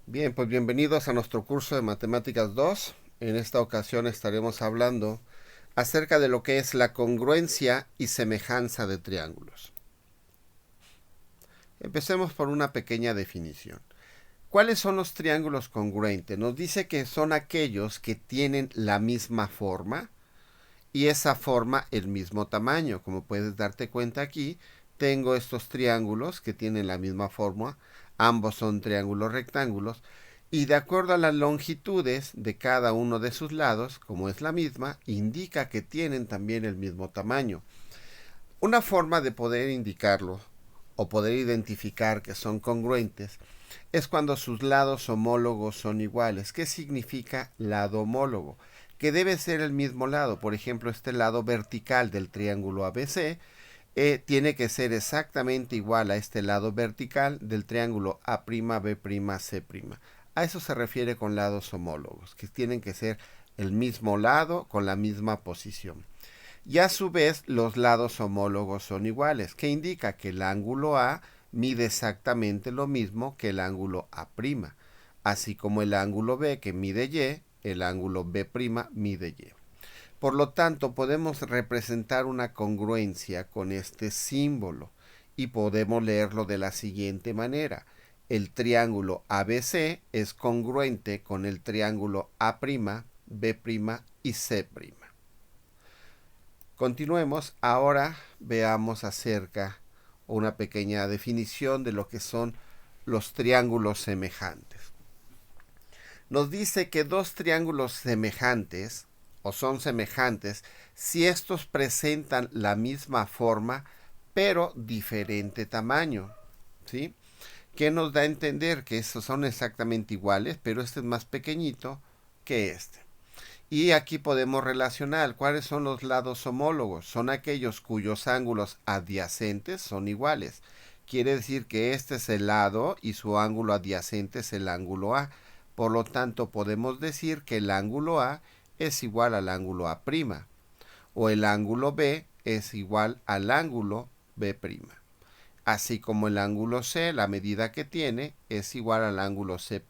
Bien, pues bienvenidos a nuestro curso de Matemáticas 2. En esta ocasión estaremos hablando acerca de lo que es la congruencia y semejanza de triángulos. Empecemos por una pequeña definición. ¿Cuáles son los triángulos congruentes? Nos dice que son aquellos que tienen la misma forma y esa forma el mismo tamaño. Como puedes darte cuenta aquí, tengo estos triángulos que tienen la misma forma, ambos son triángulos rectángulos, y de acuerdo a las longitudes de cada uno de sus lados, como es la misma, indica que tienen también el mismo tamaño. Una forma de poder indicarlo o poder identificar que son congruentes es cuando sus lados homólogos son iguales. ¿Qué significa lado homólogo? Que debe ser el mismo lado. Por ejemplo, este lado vertical del triángulo ABC tiene que ser exactamente igual a este lado vertical del triángulo A'B', C'. A eso se refiere con lados homólogos, que tienen que ser el mismo lado con la misma posición. Y a su vez los lados homólogos son iguales, que indica que el ángulo A mide exactamente lo mismo que el ángulo A', así como el ángulo B que mide Y, el ángulo B' mide Y. Por lo tanto, podemos representar una congruencia con este símbolo y podemos leerlo de la siguiente manera. El triángulo ABC es congruente con el triángulo A', B' y C'. Continuemos, ahora veamos acerca una pequeña definición de lo que son los triángulos semejantes. Nos dice que dos triángulos semejantes o son semejantes si estos presentan la misma forma pero diferente tamaño, ¿sí? Que nos da a entender que estos son exactamente iguales, pero este es más pequeñito que este. Y aquí podemos relacionar cuáles son los lados homólogos. Son aquellos cuyos ángulos adyacentes son iguales. Quiere decir que este es el lado y su ángulo adyacente es el ángulo A. Por lo tanto, podemos decir que el ángulo A es igual al ángulo A', o el ángulo B es igual al ángulo B'. Así como el ángulo C, la medida que tiene, es igual al ángulo C'.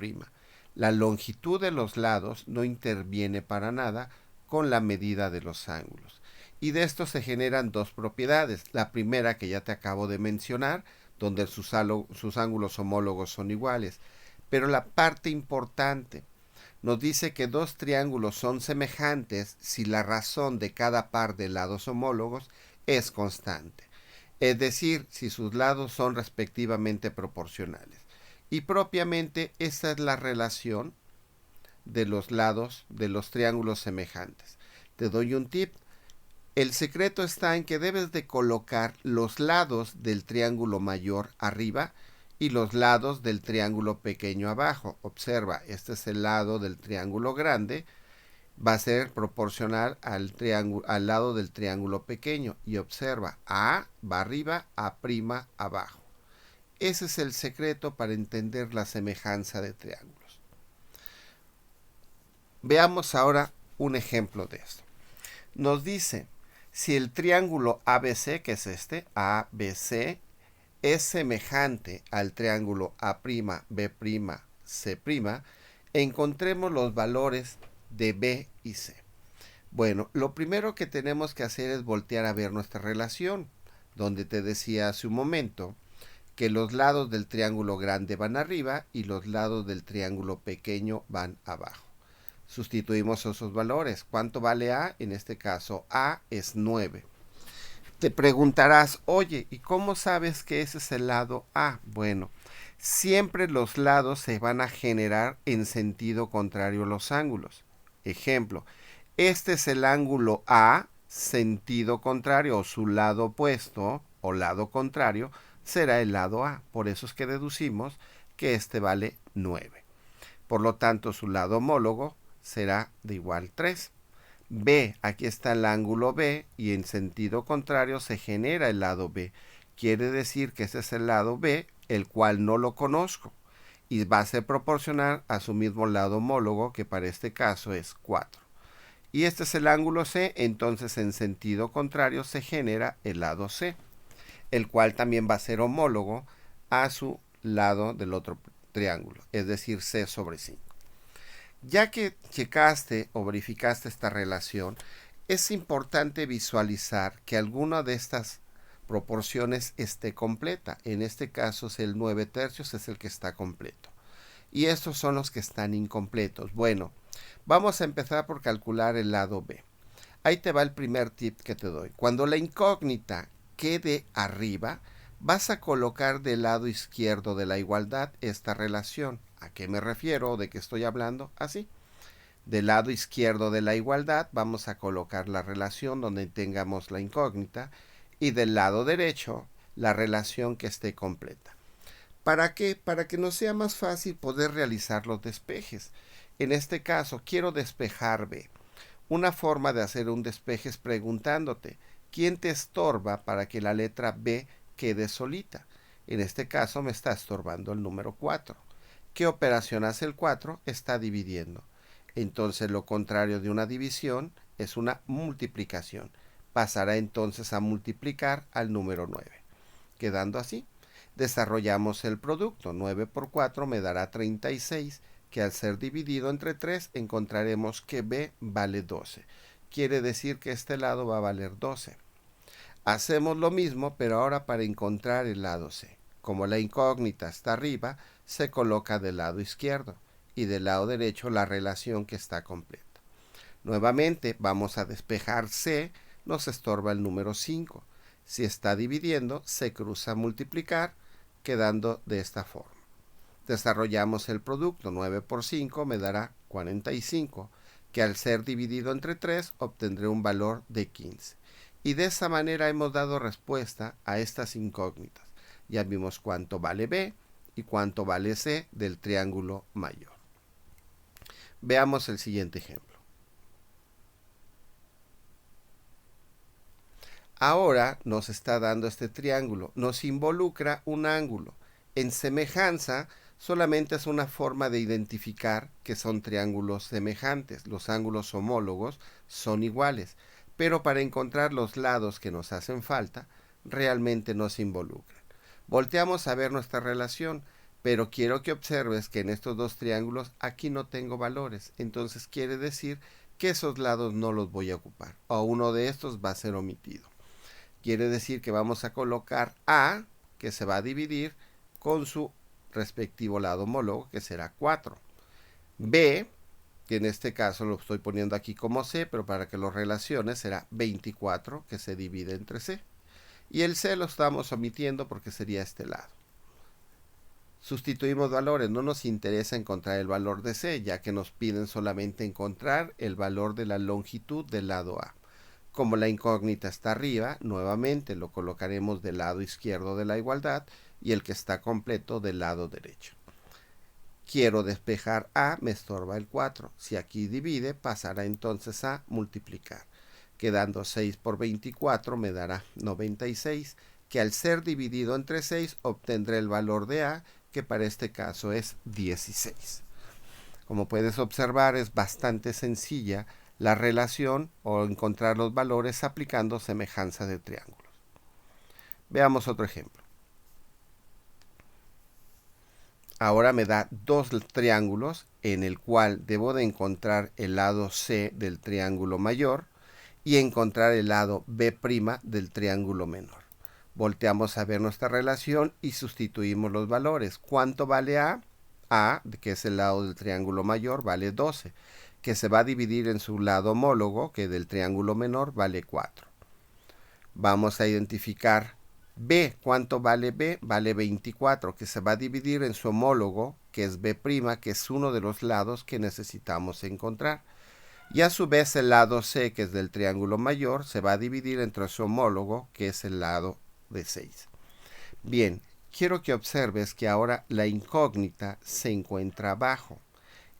La longitud de los lados no interviene para nada con la medida de los ángulos. Y de esto se generan dos propiedades. La primera que ya te acabo de mencionar, donde sus ángulos homólogos son iguales. Pero la parte importante nos dice que dos triángulos son semejantes si la razón de cada par de lados homólogos es constante. Es decir, si sus lados son respectivamente proporcionales. Y propiamente esa es la relación de los lados de los triángulos semejantes. Te doy un tip. El secreto está en que debes de colocar los lados del triángulo mayor arriba y los lados del triángulo pequeño abajo. Observa, este es el lado del triángulo grande, va a ser proporcional al lado del triángulo pequeño. Y observa, A va arriba, A' abajo. Ese es el secreto para entender la semejanza de triángulos. Veamos ahora un ejemplo de esto. Nos dice, si el triángulo ABC, que es este, ABC, es semejante al triángulo A'B', C', encontremos los valores de B y C. Bueno, lo primero que tenemos que hacer es voltear a ver nuestra relación, donde te decía hace un momento que los lados del triángulo grande van arriba y los lados del triángulo pequeño van abajo. Sustituimos esos valores. ¿Cuánto vale A? En este caso, A es 9. Te preguntarás, oye, ¿y cómo sabes que ese es el lado A? Bueno, siempre los lados se van a generar en sentido contrario a los ángulos. Ejemplo, este es el ángulo A, sentido contrario, o su lado opuesto, o lado contrario, será el lado A. Por eso es que deducimos que este vale 9. Por lo tanto, su lado homólogo será de igual 3. B, aquí está el ángulo B y en sentido contrario se genera el lado B. Quiere decir que ese es el lado B, el cual no lo conozco y va a ser proporcional a su mismo lado homólogo, que para este caso es 4. Y este es el ángulo C, entonces en sentido contrario se genera el lado C, el cual también va a ser homólogo a su lado del otro triángulo, es decir, C sobre 5. Ya que checaste o verificaste esta relación, es importante visualizar que alguna de estas proporciones esté completa. En este caso es el 9 tercios, es el que está completo. Y estos son los que están incompletos. Bueno, vamos a empezar por calcular el lado B. Ahí te va el primer tip que te doy. Cuando la incógnita quede arriba, vas a colocar del lado izquierdo de la igualdad esta relación. ¿A qué me refiero o de qué estoy hablando? Así. Del lado izquierdo de la igualdad vamos a colocar la relación donde tengamos la incógnita y del lado derecho la relación que esté completa. ¿Para qué? Para que nos sea más fácil poder realizar los despejes. En este caso, quiero despejar B. Una forma de hacer un despeje es preguntándote, ¿quién te estorba para que la letra B quede solita? En este caso me está estorbando el número 4. ¿Qué operación hace el 4? Está dividiendo. Entonces lo contrario de una división es una multiplicación. Pasará entonces a multiplicar al número 9. Quedando así, desarrollamos el producto. 9 por 4 me dará 36, que al ser dividido entre 3 encontraremos que B vale 12. Quiere decir que este lado va a valer 12. Hacemos lo mismo, pero ahora para encontrar el lado C. Como la incógnita está arriba, se coloca del lado izquierdo y del lado derecho la relación que está completa. Nuevamente vamos a despejar C, nos estorba el número 5. Si está dividiendo, se cruza a multiplicar, quedando de esta forma. Desarrollamos el producto. 9 por 5 me dará 45, que al ser dividido entre 3 obtendré un valor de 15. Y de esa manera hemos dado respuesta a estas incógnitas. Ya vimos cuánto vale B y cuánto vale C del triángulo mayor. Veamos el siguiente ejemplo. Ahora nos está dando este triángulo, nos involucra un ángulo. En semejanza, solamente es una forma de identificar que son triángulos semejantes. Los ángulos homólogos son iguales, pero para encontrar los lados que nos hacen falta, realmente no se involucran. Volteamos a ver nuestra relación, pero quiero que observes que en estos dos triángulos aquí no tengo valores, entonces quiere decir que esos lados no los voy a ocupar, o uno de estos va a ser omitido. Quiere decir que vamos a colocar A, que se va a dividir con su respectivo lado homólogo, que será 4. B, que en este caso lo estoy poniendo aquí como C, pero para que lo relacione será 24, que se divide entre C. Y el C lo estamos omitiendo porque sería este lado. Sustituimos valores, no nos interesa encontrar el valor de C, ya que nos piden solamente encontrar el valor de la longitud del lado A. Como la incógnita está arriba, nuevamente lo colocaremos del lado izquierdo de la igualdad y el que está completo del lado derecho. Quiero despejar A, me estorba el 4. Si aquí divide, pasará entonces a multiplicar. Quedando 6 por 24 me dará 96, que al ser dividido entre 6 obtendré el valor de A, que para este caso es 16. Como puedes observar, es bastante sencilla la relación o encontrar los valores aplicando semejanza de triángulos. Veamos otro ejemplo. Ahora me da dos triángulos en el cual debo de encontrar el lado C del triángulo mayor y encontrar el lado B' del triángulo menor. Volteamos a ver nuestra relación y sustituimos los valores. ¿Cuánto vale A? A, que es el lado del triángulo mayor, vale 12, que se va a dividir en su lado homólogo, que del triángulo menor vale 4. Vamos a identificar B. ¿Cuánto vale B? Vale 24, que se va a dividir en su homólogo, que es B', que es uno de los lados que necesitamos encontrar. Y a su vez el lado C, que es del triángulo mayor, se va a dividir entre su homólogo, que es el lado de 6. Bien, quiero que observes que ahora la incógnita se encuentra abajo.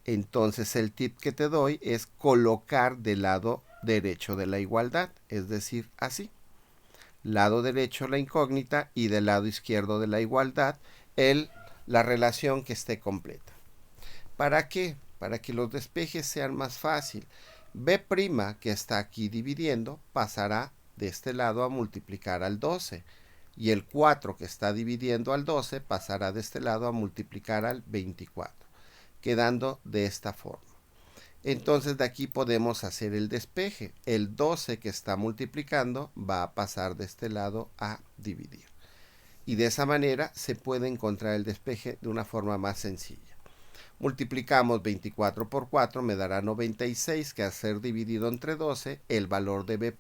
Entonces el tip que te doy es colocar del lado derecho de la igualdad, es decir, así. Lado derecho la incógnita y del lado izquierdo de la igualdad la relación que esté completa. ¿Para qué? Para que los despejes sean más fácil. B', que está aquí dividiendo, pasará de este lado a multiplicar al 12. y el 4 que está dividiendo al 12 pasará de este lado a multiplicar al 24, quedando de esta forma. Entonces de aquí podemos hacer el despeje. El 12 que está multiplicando va a pasar de este lado a dividir. Y de esa manera se puede encontrar el despeje de una forma más sencilla. Multiplicamos 24 por 4, me dará 96, que al ser dividido entre 12, el valor de B',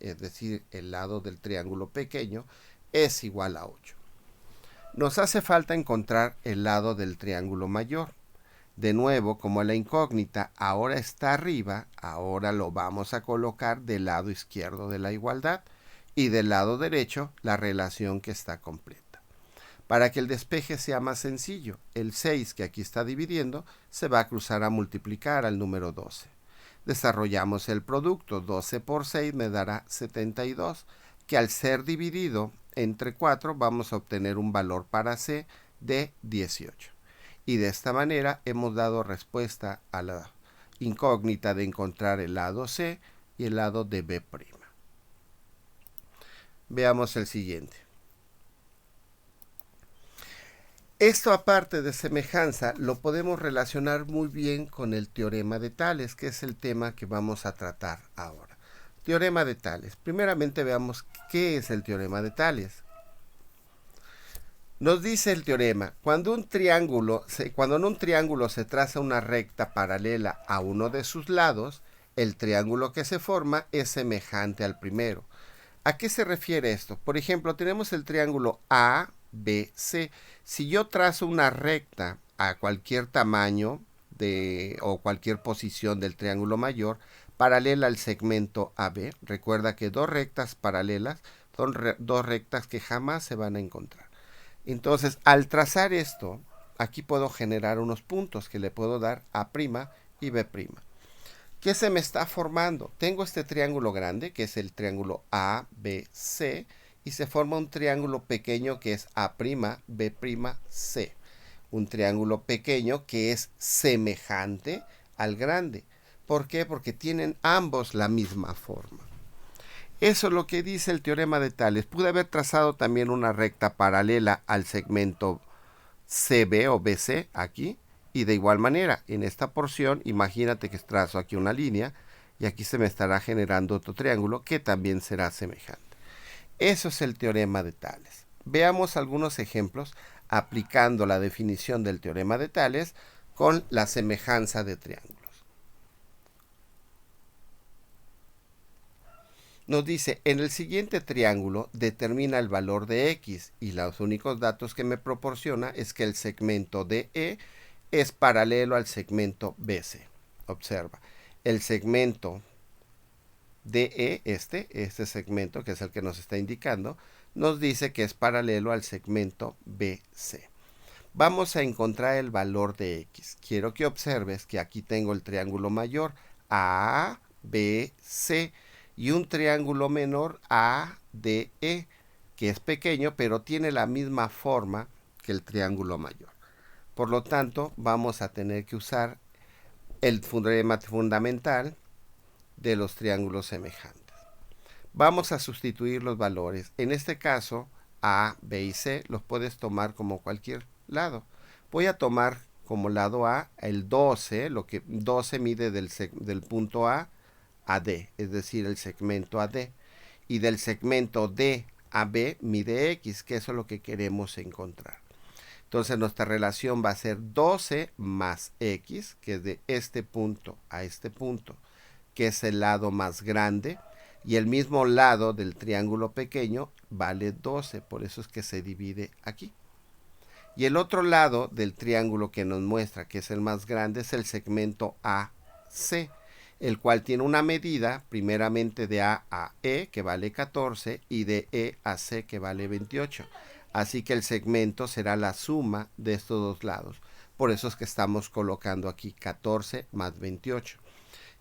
es decir, el lado del triángulo pequeño, es igual a 8. Nos hace falta encontrar el lado del triángulo mayor. De nuevo, como la incógnita ahora está arriba, ahora lo vamos a colocar del lado izquierdo de la igualdad y del lado derecho la relación que está completa. Para que el despeje sea más sencillo, el 6 que aquí está dividiendo se va a cruzar a multiplicar al número 12. Desarrollamos el producto, 12 por 6 me dará 72, que al ser dividido entre 4 vamos a obtener un valor para C de 18. Y de esta manera hemos dado respuesta a la incógnita de encontrar el lado C y el lado de B'. Veamos el siguiente. Esto, aparte de semejanza, lo podemos relacionar muy bien con el teorema de Tales, que es el tema que vamos a tratar ahora. Teorema de Tales. Primeramente veamos qué es el teorema de Tales. Nos dice el teorema, cuando en un triángulo se traza una recta paralela a uno de sus lados, el triángulo que se forma es semejante al primero. ¿A qué se refiere esto? Por ejemplo, tenemos el triángulo ABC. Si yo trazo una recta a cualquier tamaño o cualquier posición del triángulo mayor, paralela al segmento AB, recuerda que dos rectas paralelas son dos rectas que jamás se van a encontrar. Entonces, al trazar esto, aquí puedo generar unos puntos que le puedo dar A' y B'. ¿Qué se me está formando? Tengo este triángulo grande, que es el triángulo ABC, y se forma un triángulo pequeño que es A', B', C. Un triángulo pequeño que es semejante al grande. ¿Por qué? Porque tienen ambos la misma forma. Eso es lo que dice el teorema de Tales. Pude haber trazado también una recta paralela al segmento CB o BC aquí. Y de igual manera, en esta porción, imagínate que trazo aquí una línea y aquí se me estará generando otro triángulo que también será semejante. Eso es el teorema de Tales. Veamos algunos ejemplos aplicando la definición del teorema de Tales con la semejanza de triángulos. Nos dice, en el siguiente triángulo determina el valor de X y los únicos datos que me proporciona es que el segmento DE es paralelo al segmento BC. Observa, el segmento DE, este segmento que es el que nos está indicando, nos dice que es paralelo al segmento BC. Vamos a encontrar el valor de X. Quiero que observes que aquí tengo el triángulo mayor ABC y un triángulo menor ADE, que es pequeño, pero tiene la misma forma que el triángulo mayor. Por lo tanto, vamos a tener que usar el teorema fundamental de los triángulos semejantes. Vamos a sustituir los valores. En este caso, A, B y C los puedes tomar como cualquier lado. Voy a tomar como lado A el 12, lo que 12 mide del punto A a D, es decir, el segmento AD. Y del segmento D a B mide X, que eso es lo que queremos encontrar. Entonces nuestra relación va a ser 12 más X, que es de este punto a este punto, que es el lado más grande, y el mismo lado del triángulo pequeño vale 12, por eso es que se divide aquí. Y el otro lado del triángulo que nos muestra que es el más grande es el segmento AC, el cual tiene una medida primeramente de A a E, que vale 14, y de E a C, que vale 28. Así que el segmento será la suma de estos dos lados. Por eso es que estamos colocando aquí 14 más 28,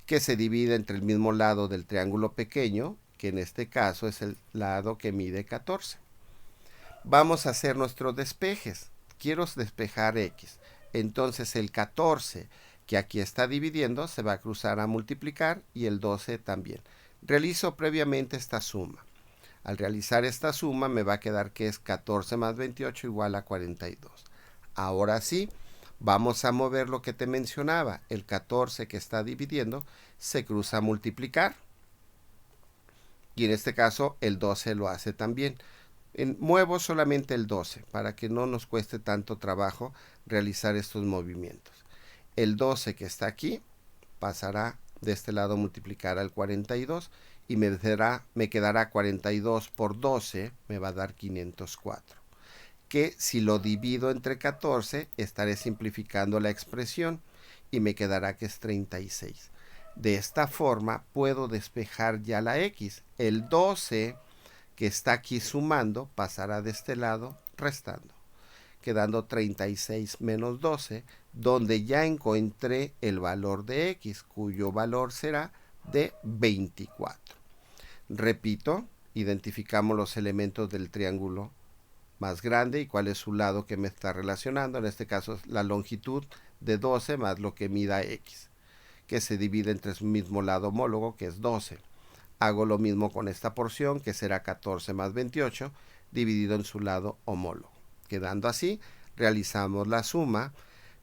que se divide entre el mismo lado del triángulo pequeño, que en este caso es el lado que mide 14. Vamos a hacer nuestros despejes. Quiero despejar X. Entonces el 14 que aquí está dividiendo se va a cruzar a multiplicar y el 12 también. Realizo previamente esta suma. Al realizar esta suma me va a quedar que es 14 más 28 igual a 42. Ahora sí, vamos a mover lo que te mencionaba. El 14 que está dividiendo se cruza a multiplicar. Y en este caso el 12 lo hace también. Muevo solamente el 12 para que no nos cueste tanto trabajo realizar estos movimientos. El 12 que está aquí pasará de este lado a multiplicar al 42 y me quedará 42 por 12, me va a dar 504. Que si lo divido entre 14, estaré simplificando la expresión y me quedará que es 36. De esta forma puedo despejar ya la x. El 12 que está aquí sumando pasará de este lado restando, quedando 36 menos 12, donde ya encontré el valor de x, cuyo valor será de 24. Repito, identificamos los elementos del triángulo más grande y cuál es su lado que me está relacionando. En este caso es la longitud de 12 más lo que mida x, que se divide entre su mismo lado homólogo, que es 12. Hago lo mismo con esta porción, que será 14 más 28, dividido en su lado homólogo. Quedando así, realizamos la suma.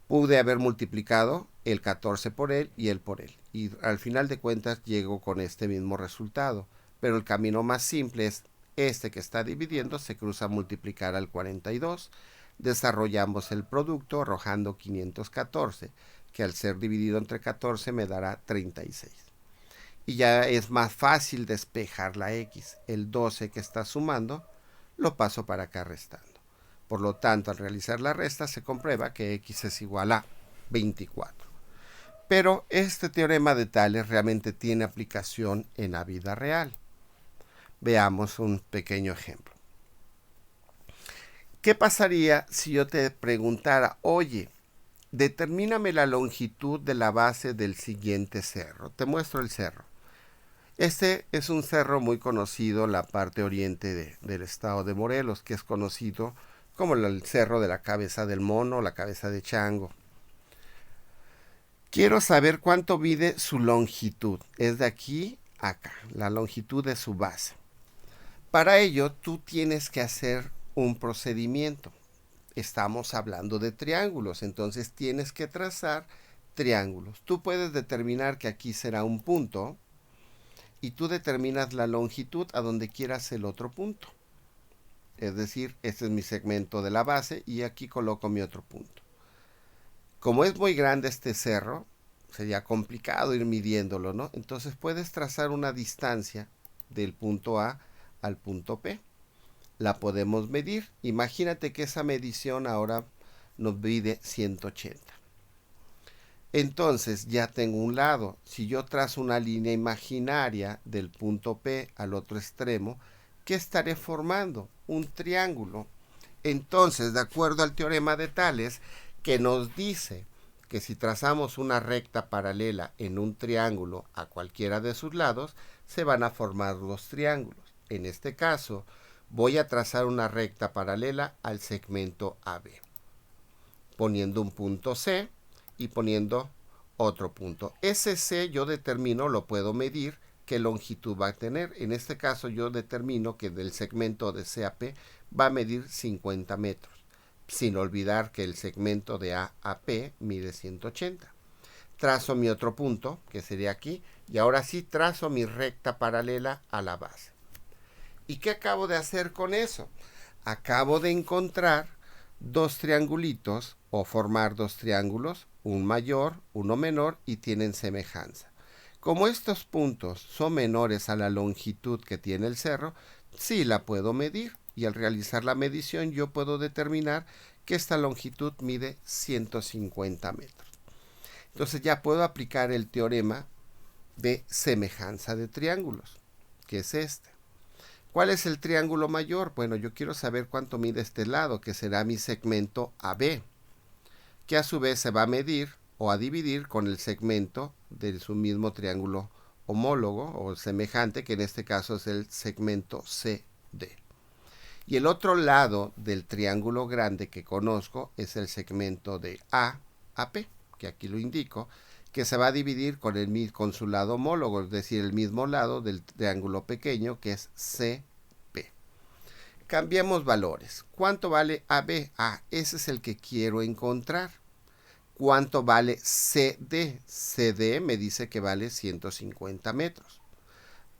Pude haber multiplicado el 14 por él y él por él. Y al final de cuentas llego con este mismo resultado. Pero el camino más simple es este que está dividiendo, se cruza a multiplicar al 42. Desarrollamos el producto arrojando 514, que al ser dividido entre 14 me dará 36. Y ya es más fácil despejar la x. El 12 que está sumando lo paso para acá restando. Por lo tanto, al realizar la resta se comprueba que x es igual a 24. Pero este teorema de Tales realmente tiene aplicación en la vida real. Veamos un pequeño ejemplo. ¿Qué pasaría si yo te preguntara, oye, determíname la longitud de la base del siguiente cerro? Te muestro el cerro. Este es un cerro muy conocido en la parte oriente del estado de Morelos, que es conocido como el cerro de la cabeza del mono, la cabeza de chango. Quiero saber cuánto mide su longitud. Es de aquí a acá, la longitud de su base. Para ello, tú tienes que hacer un procedimiento. Estamos hablando de triángulos, entonces tienes que trazar triángulos. Tú puedes determinar que aquí será un punto y tú determinas la longitud a donde quieras el otro punto. Es decir, este es mi segmento de la base y aquí coloco mi otro punto. Como es muy grande este cerro, sería complicado ir midiéndolo, ¿no? Entonces puedes trazar una distancia del punto A al punto P. La podemos medir. Imagínate que esa medición ahora nos mide 180. Entonces ya tengo un lado. Si yo trazo una línea imaginaria del punto P al otro extremo, ¿qué estaré formando? Un triángulo. Entonces, de acuerdo al teorema de Tales, que nos dice que si trazamos una recta paralela en un triángulo a cualquiera de sus lados, se van a formar los triángulos. En este caso, voy a trazar una recta paralela al segmento AB, poniendo un punto C y poniendo otro punto. Ese C yo determino, lo puedo medir, qué longitud va a tener. En este caso yo determino que del segmento de C a P va a medir 50 metros, sin olvidar que el segmento de A a P mide 180. Trazo mi otro punto, que sería aquí, y ahora sí trazo mi recta paralela a la base. ¿Y qué acabo de hacer con eso? Acabo de encontrar dos triangulitos o formar dos triángulos, un mayor, uno menor y tienen semejanza. Como estos puntos son menores a la longitud que tiene el cerro, sí la puedo medir y al realizar la medición yo puedo determinar que esta longitud mide 150 metros. Entonces ya puedo aplicar el teorema de semejanza de triángulos, que es este. ¿Cuál es el triángulo mayor? Bueno, yo quiero saber cuánto mide este lado, que será mi segmento AB, que a su vez se va a medir o a dividir con el segmento de su mismo triángulo homólogo o semejante, que en este caso es el segmento CD. Y el otro lado del triángulo grande que conozco es el segmento de A a P, que aquí lo indico, que se va a dividir con su lado homólogo, es decir, el mismo lado del triángulo pequeño que es CP. Cambiemos valores. ¿Cuánto vale AB? Ese es el que quiero encontrar. ¿Cuánto vale CD? CD me dice que vale 150 metros.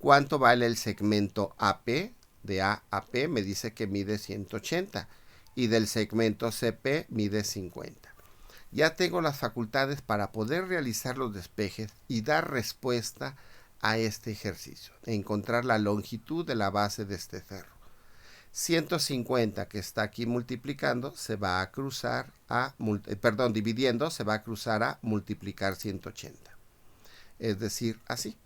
¿Cuánto vale el segmento AP? De A a P me dice que mide 180 y del segmento CP mide 50. Ya tengo las facultades para poder realizar los despejes y dar respuesta a este ejercicio, encontrar la longitud de la base de este cerro. 150 que está aquí multiplicando se va a cruzar a, dividiendo se va a cruzar a multiplicar 180. Es decir, así.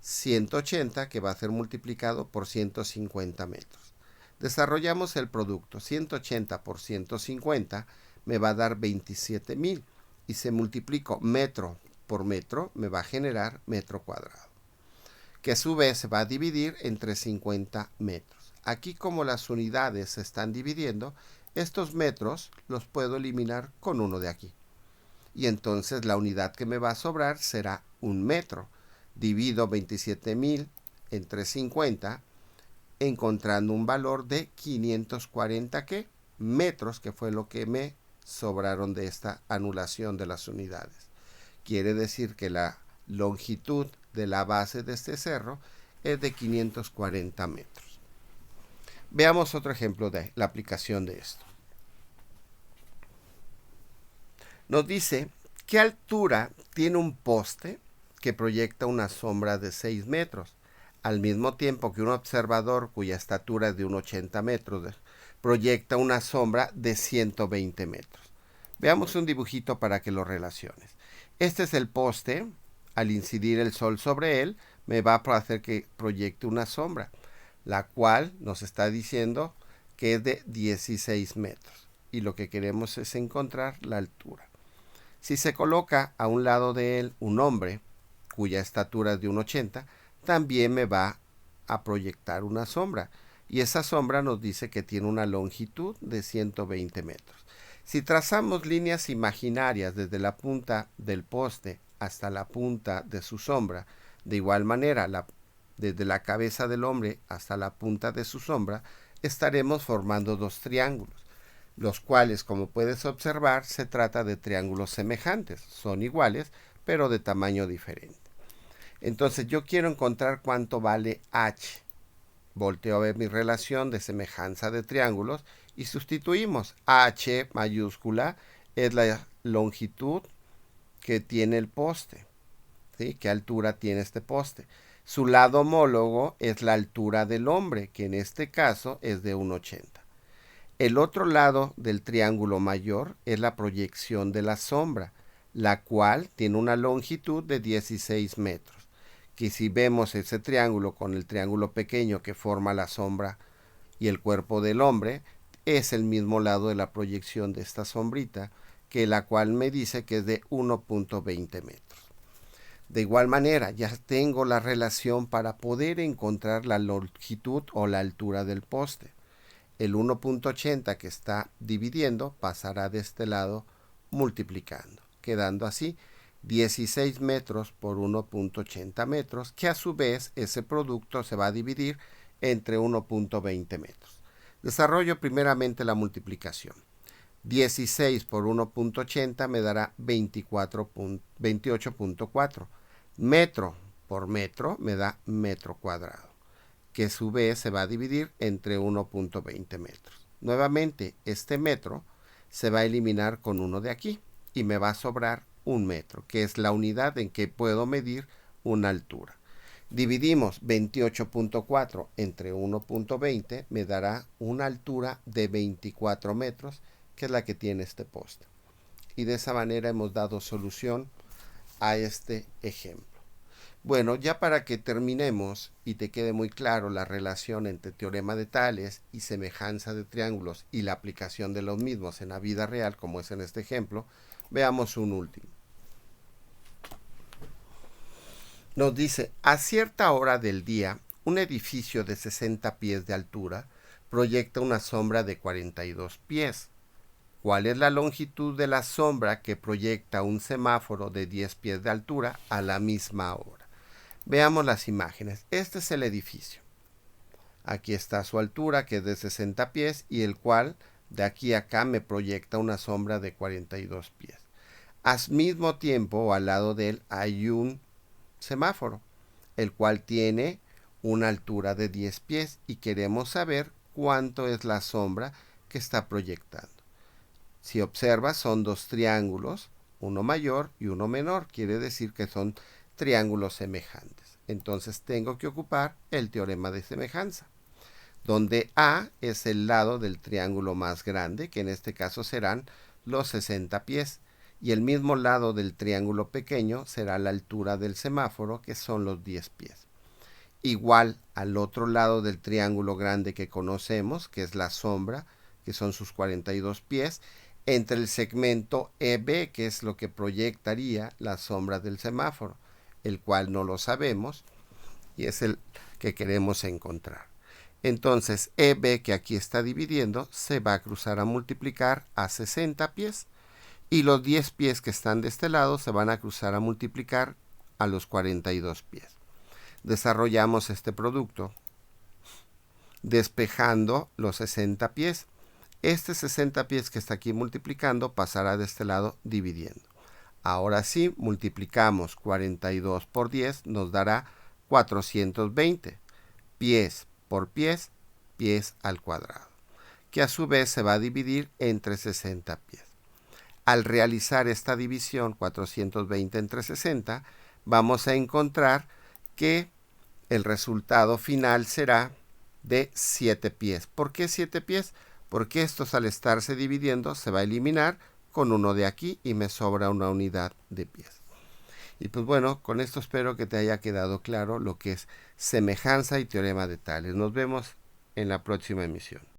180 que va a ser multiplicado por 150 metros. Desarrollamos el producto. 180 por 150 me va a dar 27,000 y si multiplico metro por metro me va a generar metro cuadrado, que a su vez se va a dividir entre 50 metros. Aquí, como las unidades se están dividiendo, estos metros los puedo eliminar con uno de aquí. Y entonces la unidad que me va a sobrar será un metro. Divido 27,000 entre 50, encontrando un valor de 540 metros, que fue lo que me sobraron de esta anulación de las unidades. Quiere decir que la longitud de la base de este cerro es de 540 metros. Veamos otro ejemplo de la aplicación de esto. Nos dice qué altura tiene un poste que proyecta una sombra de 6 metros, al mismo tiempo que un observador cuya estatura es de 80 metros proyecta una sombra de 120 metros. Veamos un dibujito para que lo relaciones. Este es el poste. Al incidir el sol sobre él, me va a hacer que proyecte una sombra, la cual nos está diciendo que es de 16 metros. Y lo que queremos es encontrar la altura. Si se coloca a un lado de él un hombre, cuya estatura es de 1,80, también me va a proyectar una sombra. Y esa sombra nos dice que tiene una longitud de 120 metros. Si trazamos líneas imaginarias desde la punta del poste hasta la punta de su sombra, de igual manera desde la cabeza del hombre hasta la punta de su sombra, estaremos formando dos triángulos, los cuales, como puedes observar, se trata de triángulos semejantes. Son iguales, pero de tamaño diferente. Entonces yo quiero encontrar cuánto vale H. Volteo a ver mi relación de semejanza de triángulos y sustituimos. H mayúscula es la longitud que tiene el poste, ¿sí? ¿Qué altura tiene este poste? Su lado homólogo es la altura del hombre, que en este caso es de 1,80. El otro lado del triángulo mayor es la proyección de la sombra, la cual tiene una longitud de 16 metros. Que si vemos ese triángulo con el triángulo pequeño que forma la sombra y el cuerpo del hombre, es el mismo lado de la proyección de esta sombrita, que la cual me dice que es de 1,20 metros. De igual manera, ya tengo la relación para poder encontrar la longitud o la altura del poste. El 1,80 que está dividiendo pasará de este lado multiplicando, quedando así 16 metros por 1,80 metros, que a su vez ese producto se va a dividir entre 1,20 metros. Desarrollo primeramente la multiplicación. 16 por 1,80 me dará 28,4. Metro por metro me da metro cuadrado, que a su vez se va a dividir entre 1,20 metros. Nuevamente, este metro se va a eliminar con uno de aquí y me va a sobrar un metro, que es la unidad en que puedo medir una altura. Dividimos 28,4 entre 1,20, me dará una altura de 24 metros, que es la que tiene este poste. Y de esa manera hemos dado solución a este ejemplo. Bueno, ya para que terminemos y te quede muy claro la relación entre teorema de Tales y semejanza de triángulos y la aplicación de los mismos en la vida real, como es en este ejemplo, veamos un último. Nos dice, a cierta hora del día, un edificio de 60 pies de altura proyecta una sombra de 42 pies. ¿Cuál es la longitud de la sombra que proyecta un semáforo de 10 pies de altura a la misma hora? Veamos las imágenes. Este es el edificio. Aquí está su altura, que es de 60 pies, y el cual de aquí a acá me proyecta una sombra de 42 pies. Al mismo tiempo, al lado de él, hay un semáforo, el cual tiene una altura de 10 pies y queremos saber cuánto es la sombra que está proyectando. Si observas, son dos triángulos, uno mayor y uno menor, quiere decir que son triángulos semejantes. Entonces tengo que ocupar el teorema de semejanza, donde A es el lado del triángulo más grande, que en este caso serán los 60 pies, y el mismo lado del triángulo pequeño será la altura del semáforo, que son los 10 pies. Igual al otro lado del triángulo grande que conocemos, que es la sombra, que son sus 42 pies, entre el segmento EB, que es lo que proyectaría la sombra del semáforo, el cual no lo sabemos y es el que queremos encontrar. Entonces EB, que aquí está dividiendo, se va a cruzar a multiplicar a 60 pies y los 10 pies que están de este lado se van a cruzar a multiplicar a los 42 pies. Desarrollamos este producto despejando los 60 pies. Este 60 pies que está aquí multiplicando pasará de este lado dividiendo. Ahora sí, multiplicamos 42 por 10, nos dará 420 pies por pies, pies al cuadrado, que a su vez se va a dividir entre 60 pies. Al realizar esta división 420 entre 60, vamos a encontrar que el resultado final será de 7 pies. ¿Por qué 7 pies? Porque estos al estarse dividiendo se va a eliminar con uno de aquí y me sobra una unidad de pies. Y pues bueno, con esto espero que te haya quedado claro lo que es semejanza y teorema de Tales. Nos vemos en la próxima emisión.